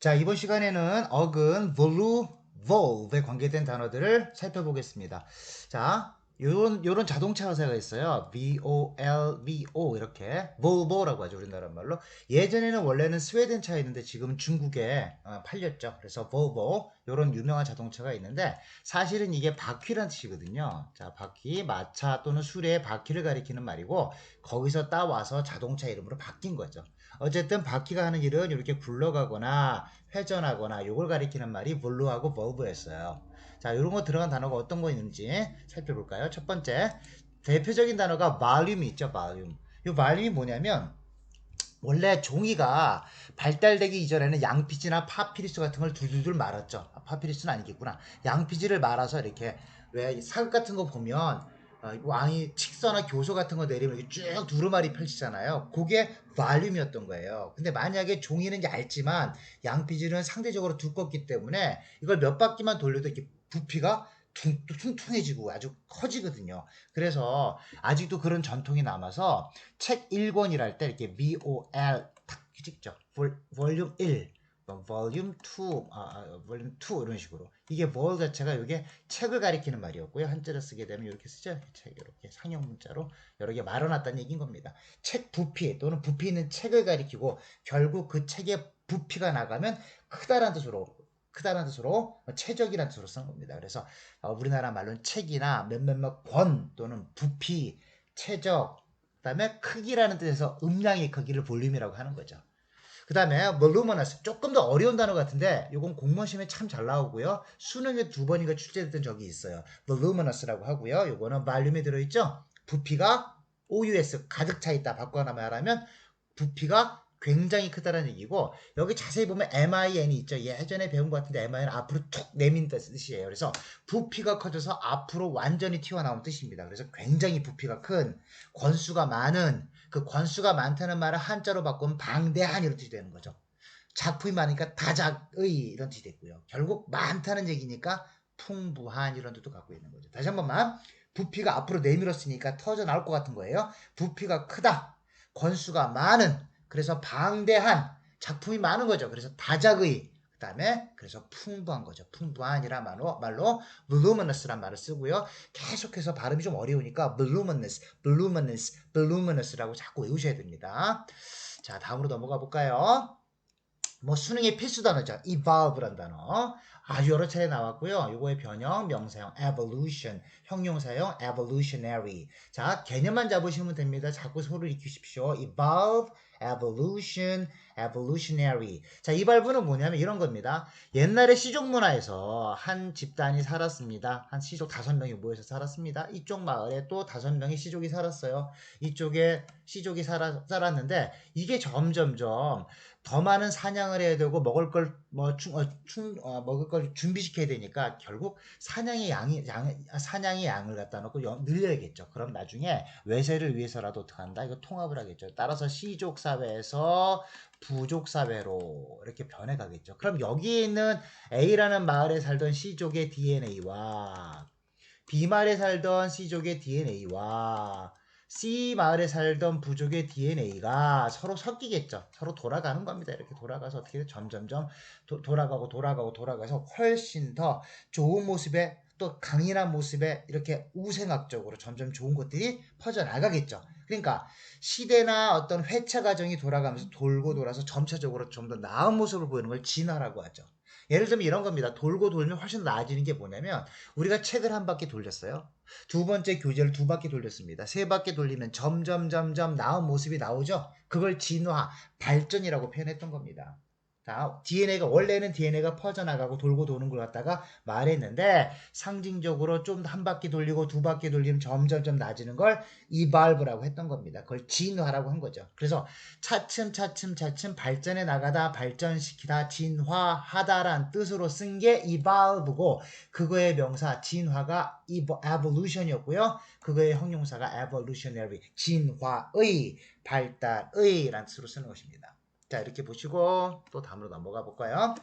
자, 이번 시간에는 어근, volve, volve에 관계된 단어들을 살펴보겠습니다. 자, 요런 자동차 회사가 있어요. V-O-L-V-O 이렇게 volvo라고 하죠. 우리나라 말로. 예전에는 원래는 스웨덴 차였는데 지금 중국에 팔렸죠. 그래서 volvo 요런 유명한 자동차가 있는데 사실은 이게 바퀴란 뜻이거든요. 자, 바퀴, 마차 또는 수레의 바퀴를 가리키는 말이고 거기서 따와서 자동차 이름으로 바뀐 거죠. 어쨌든 바퀴가 하는 일은 이렇게 굴러가거나 회전하거나 요걸 가리키는 말이 볼루하고 버브였어요. 자, 요런 거 들어간 단어가 어떤 거 있는지 살펴볼까요? 첫 번째, 대표적인 단어가 volume이 있죠, volume. 이 volume이 뭐냐면 원래 종이가 발달되기 이전에는 양피지나 파피루스 같은 걸 둘둘둘 말았죠. 파피루스는 아니겠구나. 양피지를 말아서 이렇게 왜 사극 같은 거 보면 왕이 칙서나 교서 같은 거 내리면 이렇게 쭉 두루마리 펼치잖아요. 그게 발륨이었던 거예요. 근데 만약에 종이는 얇지만 양피지는 상대적으로 두껍기 때문에 이걸 몇 바퀴만 돌려도 이렇게 부피가 퉁퉁해지고 아주 커지거든요. 그래서 아직도 그런 전통이 남아서 책 1권이랄 때 이렇게 VOL 탁 찍죠. 볼륨 1, 볼륨 2, 볼륨 2 이런 식으로. 이게 vol 자체가 이게 책을 가리키는 말이었고요. 한자로 쓰게 되면 이렇게 쓰죠. 책 이렇게 상형 문자로 여러 개 말아놨다는 얘기인 겁니다. 책 부피 또는 부피 있는 책을 가리키고 결국 그 책의 부피가 나가면 크다란 뜻으로 최적이라는 뜻으로 쓴 겁니다. 그래서 우리나라 말로는 책이나 몇몇몇 권 또는 부피, 최적, 그다음에 크기라는 뜻에서 음량의 크기를 볼륨이라고 하는 거죠. 그 다음에 voluminous 조금 더 어려운 단어 같은데 이건 공무원 시험에 참 잘 나오고요. 수능에 2번인가 출제됐던 적이 있어요. voluminous라고 하고요. 이거는 볼륨에 들어있죠. 부피가 OUS 가득 차 있다. 바꿔 말하면 부피가 굉장히 크다는 얘기고 여기 자세히 보면 MIN이 있죠. 예전에 배운 것 같은데 MIN은 앞으로 툭 내민 뜻이에요. 그래서 부피가 커져서 앞으로 완전히 튀어나온 뜻입니다. 그래서 굉장히 부피가 큰 권수가 많은 그 권수가 많다는 말을 한자로 바꾸면 방대한 이런 뜻이 되는 거죠. 작품이 많으니까 다작의 이런 뜻이 됐고요. 결국 많다는 얘기니까 풍부한 이런 뜻도 갖고 있는 거죠. 다시 한 번만 부피가 앞으로 내밀었으니까 터져 나올 것 같은 거예요. 부피가 크다. 권수가 많은 그래서 방대한 작품이 많은 거죠. 그래서 다작의 그 다음에 그래서 풍부한 거죠. 풍부한이란 말로 voluminous란 말을 쓰고요. 계속해서 발음이 좀 어려우니까 voluminous, voluminous, voluminous라고 자꾸 외우셔야 됩니다. 자, 다음으로 넘어가 볼까요? 뭐 수능의 필수 단어죠. evolve란 단어. 아주 여러 차례 나왔고요. 요거의 변형, 명사형 evolution, 형용사형 evolutionary. 자, 개념만 잡으시면 됩니다. 자꾸 소를 익히십시오. evolve, evolution, evolutionary. 자, 이 발부는 뭐냐면 이런 겁니다. 옛날에 시족 문화에서 한 집단이 살았습니다. 한 시족 5명이 모여서 살았습니다. 이쪽 마을에 또 5명의 시족이 살았어요. 이쪽에 시족이 살았는데 이게 점점점 더 많은 사냥을 해야 되고 먹을 걸 먹을 걸 준비시켜야 되니까 결국 사냥의 양을 갖다 놓고 늘려야겠죠. 그럼 나중에 외세를 위해서라도 어떻게 한다? 이거 통합을 하겠죠. 따라서 시족 사회에서 부족 사회로 이렇게 변해가겠죠. 그럼 여기에 있는 A라는 마을에 살던 C족의 DNA와 B 마을에 살던 C족의 DNA와 C 마을에 살던 부족의 DNA가 서로 섞이겠죠. 서로 돌아가는 겁니다. 이렇게 돌아가서 어떻게 점점점 돌아가서 훨씬 더 좋은 모습에 또 강인한 모습에 이렇게 우생학적으로 점점 좋은 것들이 퍼져나가겠죠. 그러니까 시대나 어떤 회차 과정이 돌아가면서 돌고 돌아서 점차적으로 좀 더 나은 모습을 보이는 걸 진화라고 하죠. 예를 들면 이런 겁니다. 돌고 돌면 훨씬 나아지는 게 뭐냐면 우리가 책을 한 바퀴 돌렸어요. 두 번째 교재를 2바퀴 돌렸습니다. 3바퀴 돌리면 점점 나은 모습이 나오죠. 그걸 진화, 발전이라고 표현했던 겁니다. 자, DNA가 원래는 DNA가 퍼져나가고 돌고 도는 걸 갖다가 말했는데 상징적으로 좀 한 바퀴 돌리고 2바퀴 돌리면 점점 나아지는 걸 evolve라고 했던 겁니다. 그걸 진화라고 한 거죠. 그래서 차츰 발전해 나가다 발전시키다 진화하다란 뜻으로 쓴 게 evolve고 그거의 명사 진화가 evolution이었고요. 그거의 형용사가 evolutionary 진화의 발달의 라는 뜻으로 쓰는 것입니다. 자, 이렇게 보시고 또 다음으로 넘어가 볼까요?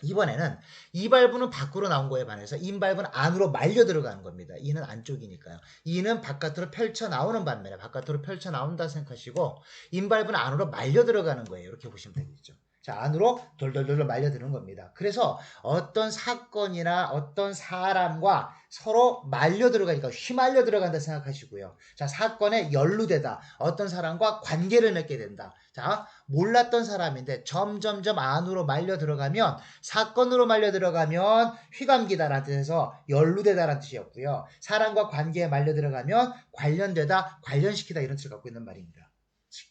이번에는 이발부는 밖으로 나온 거에 반해서 인발부는 안으로 말려 들어가는 겁니다. 이는 안쪽이니까요. 이는 바깥으로 펼쳐 나오는 반면에 바깥으로 펼쳐 나온다 생각하시고 인발부는 안으로 말려 들어가는 거예요. 이렇게 보시면 되겠죠. 자, 안으로 돌돌돌 말려드는 겁니다. 그래서 어떤 사건이나 어떤 사람과 서로 말려 들어가니까 휘말려 들어간다 생각하시고요. 자, 사건에 연루되다. 어떤 사람과 관계를 맺게 된다. 자, 몰랐던 사람인데 점점점 안으로 말려 들어가면 사건으로 말려 들어가면 휘감기다라는 뜻에서 연루되다라는 뜻이었고요. 사람과 관계에 말려 들어가면 관련되다, 관련시키다 이런 뜻을 갖고 있는 말입니다.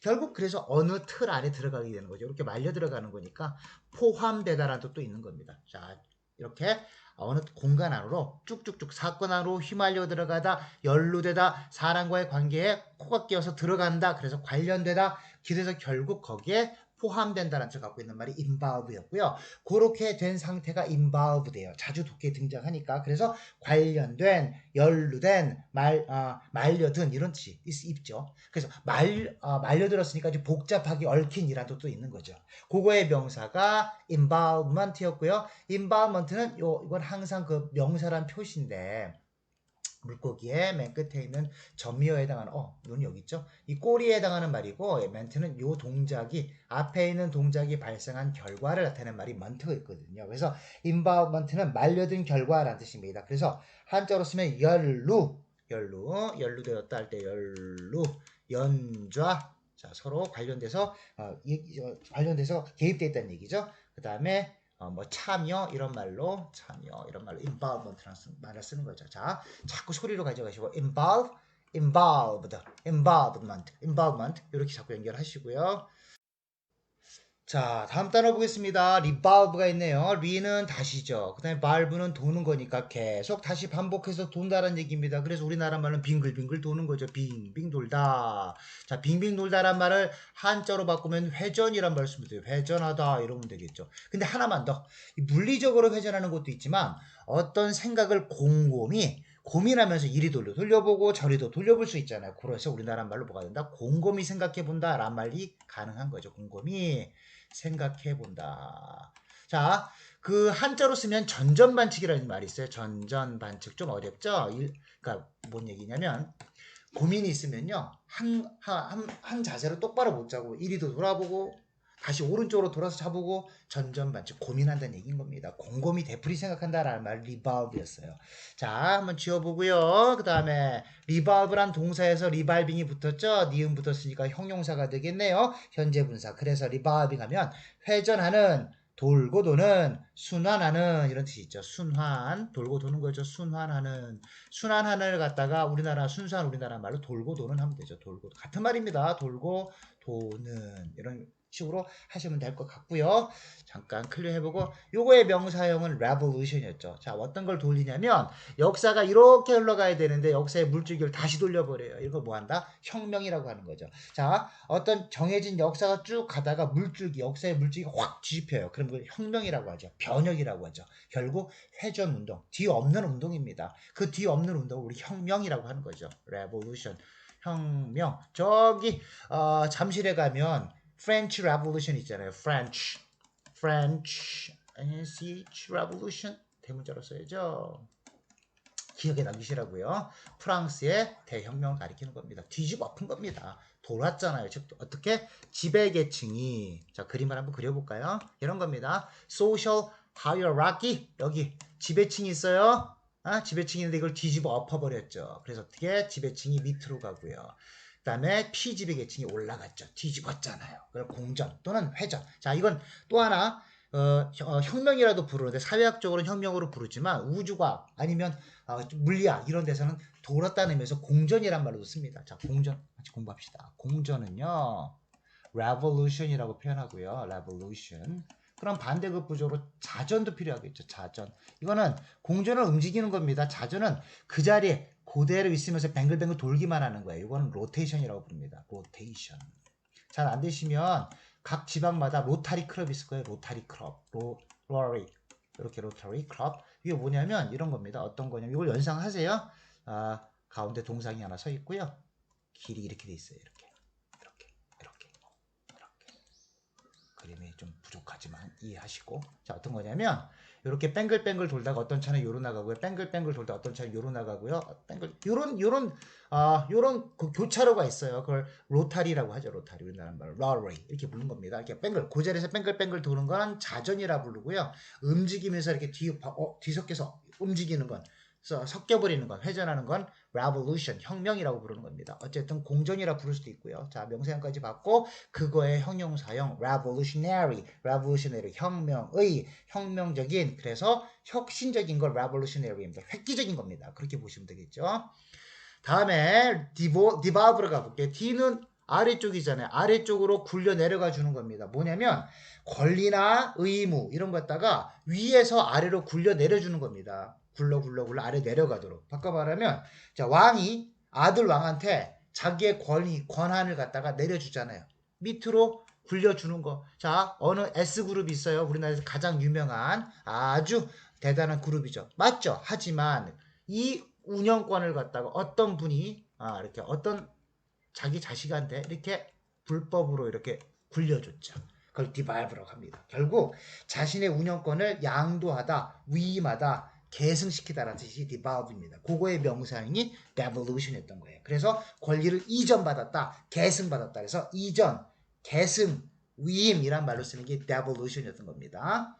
결국 그래서 어느 틀 안에 들어가게 되는 거죠. 이렇게 말려 들어가는 거니까 포함되다라는 뜻도 있는 겁니다. 자, 이렇게 어느 공간 안으로 쭉쭉쭉 사건 안으로 휘말려 들어가다, 연루되다, 사람과의 관계에 코가 끼어서 들어간다. 그래서 관련되다. 그래서 결국 거기에 포함된다라는 뜻을 갖고 있는 말이 involve였고요. 그렇게 된 상태가 involved예요. 자주 독해에 등장하니까. 그래서 관련된, 연루된, 말려든 이런 뜻이 있죠. 그래서 말려들었으니까 이제 복잡하게 얽힌이라는 뜻도 있는 거죠. 그거의 명사가 involvement였고요. involvement는 이건 항상 그 명사란 표시인데 물고기의 맨 끝에 있는 전미어에 해당하는 눈이 여기 있죠. 이 꼬리에 해당하는 말이고 멘트는 요 동작이 앞에 있는 동작이 발생한 결과를 나타내는 말이 멘트가 있거든요. 그래서 involvement는 말려든 결과라는 뜻입니다. 그래서 한자로 쓰면 연루되었다 할 때 연루, 연좌 자, 서로 관련돼서 관련돼서 개입되어 있다는 얘기죠. 그 다음에 뭐 참여 이런 말로 involvement라는 말을 쓰는 거죠. 자, 자꾸 소리로 가져가시고 involvement 이렇게 자꾸 연결하시고요. 자, 다음 단어 보겠습니다. revolve가 있네요. re는 다시죠. 그 다음에 valve는 도는 거니까 계속 다시 반복해서 돈다라는 얘기입니다. 그래서 우리나라 말은 빙글빙글 도는 거죠. 빙빙 돌다. 자, 빙빙 돌다란 말을 한자로 바꾸면 회전이란 말을 쓰면 돼요. 회전하다 이러면 되겠죠. 근데 하나만 더. 물리적으로 회전하는 것도 있지만 어떤 생각을 곰곰이 고민하면서 이리 돌려보고 저리도 돌려볼 수 있잖아요. 그래서 우리나라 말로 뭐가 된다? 곰곰이 생각해본다 라는 말이 가능한 거죠. 곰곰이 생각해본다. 자, 그 한자로 쓰면 전전반칙이라는 말이 있어요. 전전반칙 좀 어렵죠? 그러니까 뭔 얘기냐면 고민이 있으면요. 한 자세로 똑바로 못 자고 이리도 돌아보고 다시 오른쪽으로 돌아서 잡고 전전반칙 고민한다는 얘기인 겁니다. 곰곰이 되풀이 생각한다라는 말 리발브였어요. 자, 한번 지워보고요. 그 다음에 리발브란 동사에서 리발빙이 붙었죠. 니은 붙었으니까 형용사가 되겠네요. 현재 분사. 그래서 리발빙 하면 회전하는 돌고 도는 순환하는 이런 뜻이 있죠. 순환 돌고 도는 거죠. 순환하는을 갖다가 순수한 우리나라 말로 돌고 도는 하면 되죠. 돌고 같은 말입니다. 돌고 도는 이런 식으로 하시면 될 것 같고요. 잠깐 클리어해보고 요거의 명사형은 revolution이었죠. 자, 어떤 걸 돌리냐면 역사가 이렇게 흘러가야 되는데 역사의 물줄기를 다시 돌려버려요. 이걸 뭐한다? 혁명이라고 하는 거죠. 자, 어떤 정해진 역사가 쭉 가다가 역사의 물줄기가 확 뒤집혀요. 그럼 그걸 혁명이라고 하죠. 변혁이라고 하죠. 결국 회전운동, 뒤 없는 운동입니다. 그 뒤 없는 운동을 우리 혁명이라고 하는 거죠. revolution, 혁명. 저기 잠실에 가면 French Revolution 있잖아요. French Revolution 대문자로 써야죠. 기억에 남기시라고요. 프랑스의 대혁명을 가리키는 겁니다. 뒤집어 엎은 겁니다. 돌았잖아요. 즉 어떻게 지배계층이 자 그림을 한번 그려볼까요? 이런 겁니다. Social hierarchy 여기 지배층이 있어요. 지배층이 있는데 이걸 뒤집어 엎어버렸죠. 그래서 어떻게 지배층이 밑으로 가고요. 그 다음에 피지배계층이 올라갔죠. 뒤집었잖아요. 그럼 공전 또는 회전. 자 이건 또 하나 혁명이라도 부르는데 사회학적으로는 혁명으로 부르지만 우주과학 아니면 물리학 이런 데서는 돌았다는 의미에서 공전이란 말로 씁니다. 자 공전 같이 공부합시다. 공전은요 revolution이라고 표현하고요. revolution. 그럼 반대급 부조로 자전도 필요하겠죠. 자전. 이거는 공전을 움직이는 겁니다. 자전은 그 자리에 그대로 있으면서 뱅글뱅글 돌기만 하는 거예요. 이거는 로테이션이라고 부릅니다. 로테이션. 잘 안 되시면 각 지방마다 로타리 클럽이 있을 거예요. 로타리 클럽. 이렇게 로타리 클럽. 이게 뭐냐면 이런 겁니다. 어떤 거냐면 이걸 연상하세요. 가운데 동상이 하나 서 있고요. 길이 이렇게 돼 있어요. 이렇게. 그림이 좀 부족하지만 이해하시고. 자, 어떤 거냐면 이렇게 뱅글뱅글 돌다가 어떤 차는 요로 나가고요. 뱅글뱅글 돌다가 어떤 차는 요로 나가고요. 요런 그 교차로가 있어요. 그걸 로타리라고 하죠. 로타리. 우리나라 말로 러리 이렇게 부르는 겁니다. 이렇게 그 자리에서 뱅글뱅글 도는 건 자전이라 부르고요. 움직이면서 이렇게 뒤섞여서 움직이는 건, 섞여버리는 건, 회전하는 건 revolution, 혁명이라고 부르는 겁니다. 어쨌든 공전이라 부를 수도 있고요. 자, 명사형까지 받고 그거의 형용사형 revolutionary, 혁명의, 혁명적인, 그래서 혁신적인 걸 revolutionary입니다. 획기적인 겁니다. 그렇게 보시면 되겠죠. 다음에 devolve로 가볼게요. D는 아래쪽이잖아요. 아래쪽으로 굴려 내려가 주는 겁니다. 뭐냐면 권리나 의무 이런 거 갖다가 위에서 아래로 굴려 내려주는 겁니다. 굴러 아래 내려가도록. 바꿔 말하면, 자, 왕이 아들 왕한테 자기의 권한을 갖다가 내려주잖아요. 밑으로 굴려주는 거. 자, 어느 S그룹이 있어요. 우리나라에서 가장 유명한 아주 대단한 그룹이죠. 맞죠? 하지만 이 운영권을 갖다가 어떤 분이 이렇게 어떤 자기 자식한테 이렇게 불법으로 이렇게 굴려줬죠. 그걸 디발브라고 합니다. 결국 자신의 운영권을 양도하다, 위임하다, 계승시키다라는 뜻이 디발브입니다. 그거의 명사형이 devolution이었던 거예요. 그래서 권리를 이전받았다, 계승받았다. 그래서 이전, 계승, 위임이란 말로 쓰는 게 devolution이었던 겁니다.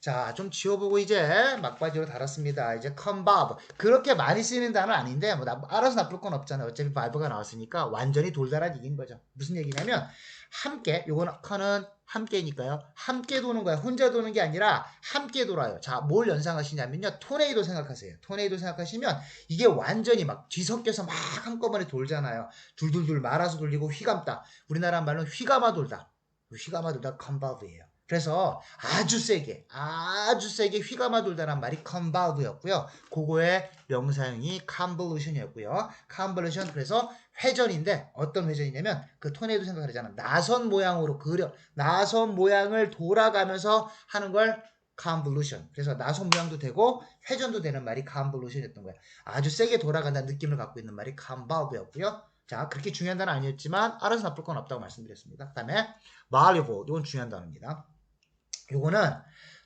자, 좀 지워보고 이제 막바지로 달았습니다. 이제 convolve. 그렇게 많이 쓰이는 단어는 아닌데, 뭐, 알아서 나쁠 건 없잖아요. 어차피 valve가 나왔으니까 완전히 돌달한 얘기인 거죠. 무슨 얘기냐면, 함께, 요거는 con은 함께니까요. 함께 도는 거야. 혼자 도는 게 아니라 함께 돌아요. 자, 뭘 연상하시냐면요. 토네이도 생각하세요. 토네이도 생각하시면 이게 완전히 막 뒤섞여서 막 한꺼번에 돌잖아요. 둘둘둘 말아서 돌리고 휘감다. 우리나라 말로는 휘감아 돌다. 휘감아 돌다 convolve예요. 그래서 아주 세게 휘감아 돌다란 말이 convolve였고요. 그거의 명사형이 convolution이었고요. convolution, 그래서 회전인데 어떤 회전이냐면 그 토네이도 생각하잖아. 나선 모양을 돌아가면서 하는 걸 convolution. 그래서 나선 모양도 되고 회전도 되는 말이 convolution이었던 거예요. 아주 세게 돌아간다는 느낌을 갖고 있는 말이 convolve였고요. 자, 그렇게 중요한 단어 아니었지만 알아서 나쁠 건 없다고 말씀드렸습니다. 그 다음에 malleable, 이건 중요한 단어입니다. 요거는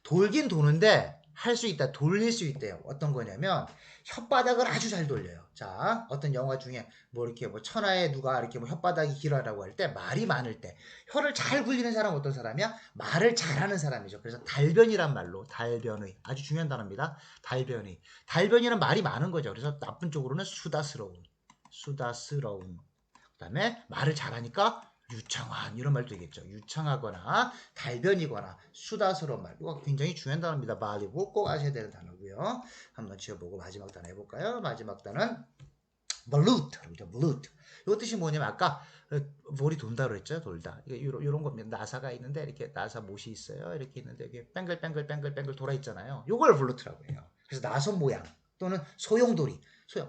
돌긴 도는데 할 수 있다, 돌릴 수 있대요. 어떤 거냐면 혓바닥을 아주 잘 돌려요. 자, 어떤 영화 중에 뭐 이렇게 뭐 천하에 누가 이렇게 뭐 혓바닥이 길어라고 할 때, 말이 많을 때 혀를 잘 굴리는 사람은 어떤 사람이야? 말을 잘하는 사람이죠. 그래서 달변이란 말로, 달변의, 아주 중요한 단어입니다. 달변이는 말이 많은 거죠. 그래서 나쁜 쪽으로는 수다스러운. 그 다음에 말을 잘하니까 유창한, 이런 말도 되겠죠. 유창하거나 달변이거나 수다스러운 말. 이거 굉장히 중요한 단어입니다. 말리고 꼭 아셔야 되는 단어고요. 한번 지어보고 마지막 단어 해볼까요? 마지막 단어는 volute. volute. 이 뜻이 뭐냐면 아까 볼이 돈다 그랬죠. 돌다. 이런 겁니다. 나사가 있는데 이렇게 나사 못이 있어요. 이렇게 있는데 이게 뱅글뱅글 돌아 있잖아요. 이걸 volut라고 해요. 그래서 나선 모양 또는 소용돌이.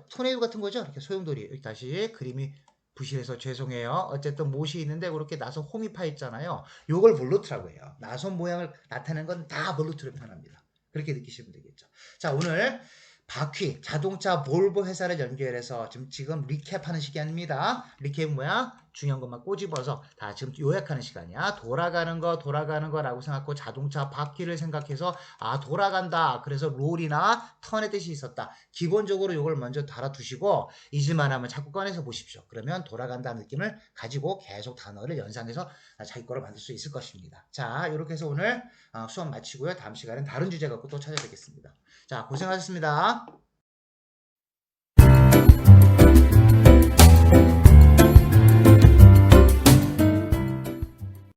토네이도 같은 거죠. 이렇게 소용돌이. 여기 다시 그림이 부실해서 죄송해요. 어쨌든 못이 있는데 그렇게 나선 홈이 파 있잖아요. 요걸 볼루트라고 해요. 나선 모양을 나타내는 건 다 볼루트로 표현합니다. 그렇게 느끼시면 되겠죠. 자, 오늘 바퀴, 자동차 볼보 회사를 연결해서 지금 리캡하는 시간입니다. 리캡은 뭐야? 중요한 것만 꼬집어서 다 지금 요약하는 시간이야. 돌아가는 거라고 생각하고 자동차 바퀴를 생각해서 돌아간다. 그래서 롤이나 턴의 뜻이 있었다. 기본적으로 이걸 먼저 달아두시고 잊을만 하면 자꾸 꺼내서 보십시오. 그러면 돌아간다는 느낌을 가지고 계속 단어를 연상해서 자기 거를 만들 수 있을 것입니다. 자, 이렇게 해서 오늘 수업 마치고요. 다음 시간엔 다른 주제 갖고 또 찾아뵙겠습니다. 자, 고생하셨습니다.